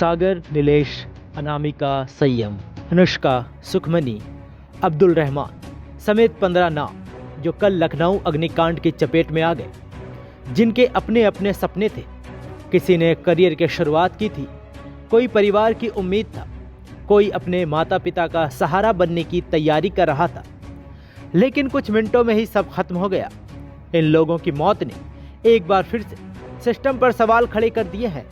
सागर, नीलेश, अनामिका, संयम, अनुष्का, सुखमनी, अब्दुल रहमान समेत 15 नाम जो कल लखनऊ अग्निकांड की चपेट में आ गए, जिनके अपने अपने सपने थे। किसी ने करियर की शुरुआत की थी, कोई परिवार की उम्मीद था, कोई अपने माता पिता का सहारा बनने की तैयारी कर रहा था। लेकिन कुछ मिनटों में ही सब खत्म हो गया। इन लोगों की मौत ने एक बार फिर से सिस्टम पर सवाल खड़े कर दिए हैं,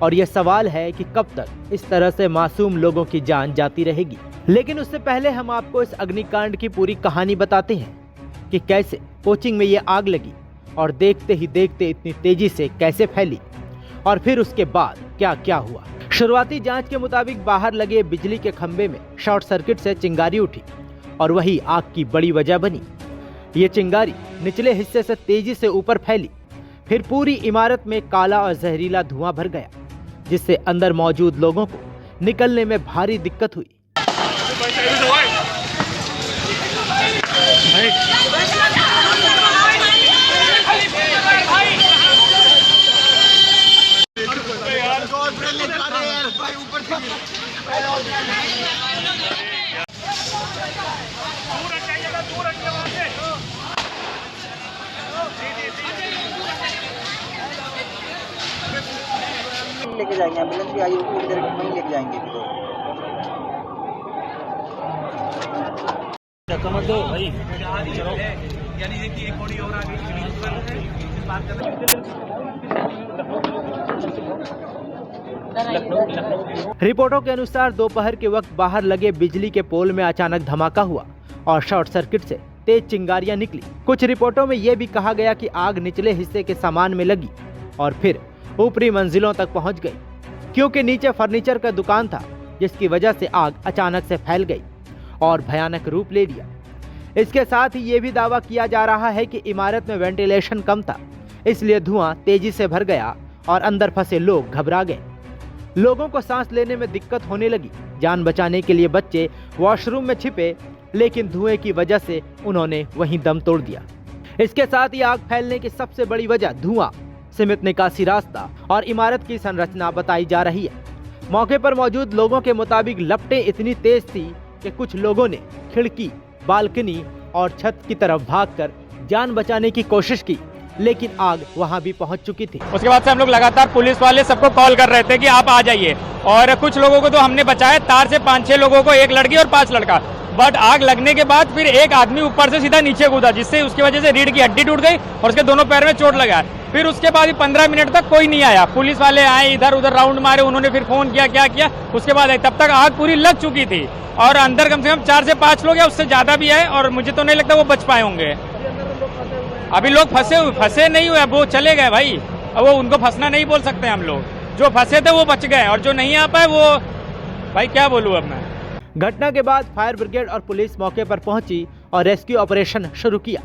और यह सवाल है कि कब तक इस तरह से मासूम लोगों की जान जाती रहेगी। लेकिन उससे पहले हम आपको इस अग्निकांड की पूरी कहानी बताते हैं कि कैसे कोचिंग में ये आग लगी और देखते ही देखते इतनी तेजी से कैसे फैली, और फिर उसके बाद क्या क्या हुआ। शुरुआती जांच के मुताबिक बाहर लगे बिजली के खंभे में शॉर्ट सर्किट से चिंगारी उठी और वही आग की बड़ी वजह बनी। ये चिंगारी निचले हिस्से से तेजी से ऊपर फैली, फिर पूरी इमारत में काला और जहरीला धुआं भर गया, जिससे अंदर मौजूद लोगों को निकलने में भारी दिक्कत हुई। लेके जाएंगे, एम्बुलेंस भी आई होगी, थोड़ी देर में वहीं लेके जाएंगे। समझ दो भाई, चलो यानी कि एक बॉडी और आ गई। रिपोर्टों के अनुसार दोपहर के वक्त बाहर लगे बिजली के पोल में अचानक धमाका हुआ और शॉर्ट सर्किट से तेज चिंगारियां निकली। कुछ रिपोर्टों में यह भी कहा गया कि आग निचले हिस्से के सामान में लगी और फिर ऊपरी मंजिलों तक पहुंच गई, क्योंकि नीचे फर्नीचर का दुकान था, जिसकी वजह से आग अचानक से फैल गई और भयानक रूप ले लिया। इसके साथ ही ये भी दावा किया जा रहा है कि इमारत में वेंटिलेशन कम था, इसलिए धुआं तेजी से भर गया और अंदर फंसे लोग घबरा गए। लोगों को सांस लेने में दिक्कत होने लगी। जान बचाने के लिए बच्चे वॉशरूम में छिपे, लेकिन धुएं की वजह से उन्होंने वहीं दम तोड़ दिया। इसके साथ ही आग फैलने की सबसे बड़ी वजह धुआं, सीमित निकासी रास्ता और इमारत की संरचना बताई जा रही है। मौके पर मौजूद लोगों के मुताबिक लपटें इतनी तेज थी कि कुछ लोगों ने खिड़की, बालकनी और छत की तरफ भागकर जान बचाने की कोशिश की, लेकिन आग वहां भी पहुंच चुकी थी। उसके बाद से हम लोग लगातार पुलिस वाले सबको कॉल कर रहे थे कि आप आ जाइए, और कुछ लोगों को तो हमने बचाया, तार से 5-6 लोगों को, 1 लड़की और 5 लड़का। बट आग लगने के बाद फिर एक आदमी ऊपर से सीधा नीचे कूदा, जिससे उसकी वजह से रीढ़ की हड्डी टूट गई और उसके दोनों पैर में चोट लगा। फिर उसके बाद 15 मिनट तक कोई नहीं आया। पुलिस वाले आए, इधर उधर राउंड मारे, उन्होंने फिर फोन किया, क्या किया, उसके बाद आए। तब तक आग पूरी लग चुकी थी और अंदर कम से कम 4 से 5 लोग या उससे ज्यादा भी आए, और मुझे तो नहीं लगता वो बच पाए होंगे। अभी लोग फंसे नहीं हुए, वो चले गए भाई। अब वो उनको फंसना नहीं बोल सकते हम लोग। जो फंसे थे वो बच गए, और जो नहीं आ पाए वो भाई क्या बोलूं अब मैं। घटना के बाद फायर ब्रिगेड और पुलिस मौके पर पहुंची और रेस्क्यू ऑपरेशन शुरू किया,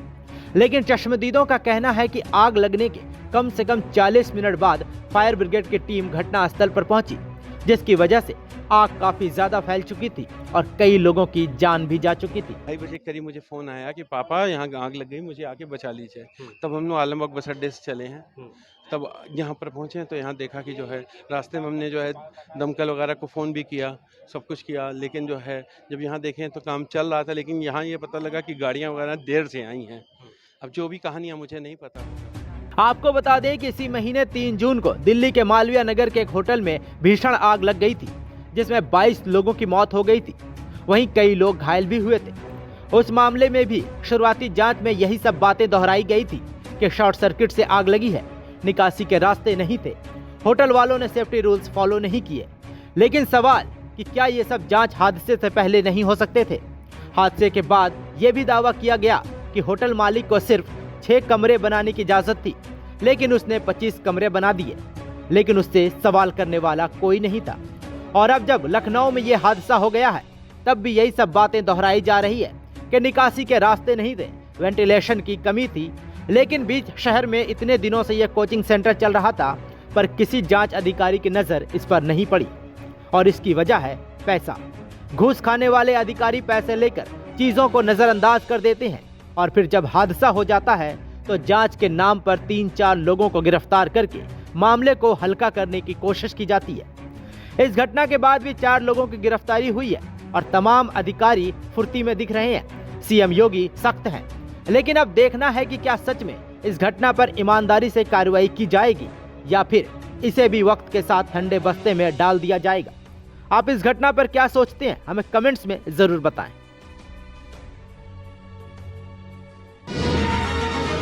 लेकिन चश्मदीदों का कहना है कि आग लगने के कम से कम 40 मिनट बाद फायर ब्रिगेड की टीम घटनास्थल पर पहुंची, जिसकी वजह से आग काफी ज्यादा फैल चुकी थी और कई लोगों की जान भी जा चुकी थी। 2:30 बजे करीब मुझे फोन आया कि पापा यहाँ आग लग गई, मुझे आके बचा लीजिए। तब हम लोग आलमबाग बस अड्डे से चले हैं, तब यहाँ पर पहुँचे तो यहाँ देखा कि जो है रास्ते में हमने जो है दमकल वगैरह को फ़ोन भी किया, सब कुछ किया, लेकिन जो है जब यहाँ देखें तो काम चल रहा था, लेकिन यहाँ ये पता लगा कि गाड़ियाँ वगैरह देर से आई हैं। अब जो भी कहानियाँ मुझे नहीं पता। आपको बता दें कि इसी महीने 3 जून को दिल्ली के मालवीय नगर के एक होटल में भीषण आग लग गई थी, जिसमें 22 लोगों की मौत हो गई थी। वहीं कई लोग घायल भी हुए थे। उस मामले में भी शुरुआती जांच में यही सब बातें दोहराई गई थी कि शॉर्ट सर्किट से आग लगी है, निकासी के रास्ते नहीं थे, होटल वालों ने सेफ्टी रूल्स फॉलो नहीं किए। लेकिन सवाल कि क्या ये सब जांच हादसे से पहले नहीं हो सकते थे? हादसे के बाद ये भी दावा किया गया कि होटल मालिक को सिर्फ 6 कमरे बनाने की इजाजत थी, लेकिन उसने 25 कमरे बना दिए, लेकिन उससे सवाल करने वाला कोई नहीं था। और अब जब लखनऊ में ये हादसा हो गया है, तब भी यही सब बातें दोहराई जा रही है कि निकासी के रास्ते नहीं थे, वेंटिलेशन की कमी थी। लेकिन बीच शहर में इतने दिनों से यह कोचिंग सेंटर चल रहा था, पर किसी जांच अधिकारी की नज़र इस पर नहीं पड़ी, और इसकी वजह है पैसा। घूस खाने वाले अधिकारी पैसे लेकर चीज़ों को नज़रअंदाज कर देते हैं, और फिर जब हादसा हो जाता है तो जांच के नाम पर 3-4 लोगों को गिरफ्तार करके मामले को हल्का करने की कोशिश की जाती है। इस घटना के बाद भी 4 लोगों की गिरफ्तारी हुई है और तमाम अधिकारी फुर्ती में दिख रहे हैं। सीएम योगी सख्त हैं, लेकिन अब देखना है कि क्या सच में इस घटना पर ईमानदारी से कार्रवाई की जाएगी या फिर इसे भी वक्त के साथ ठंडे बस्ते में डाल दिया जाएगा। आप इस घटना पर क्या सोचते हैं, हमें कमेंट्स में जरूर बताएं।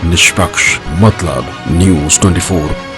निष्पक्ष मतलब न्यूज़ 24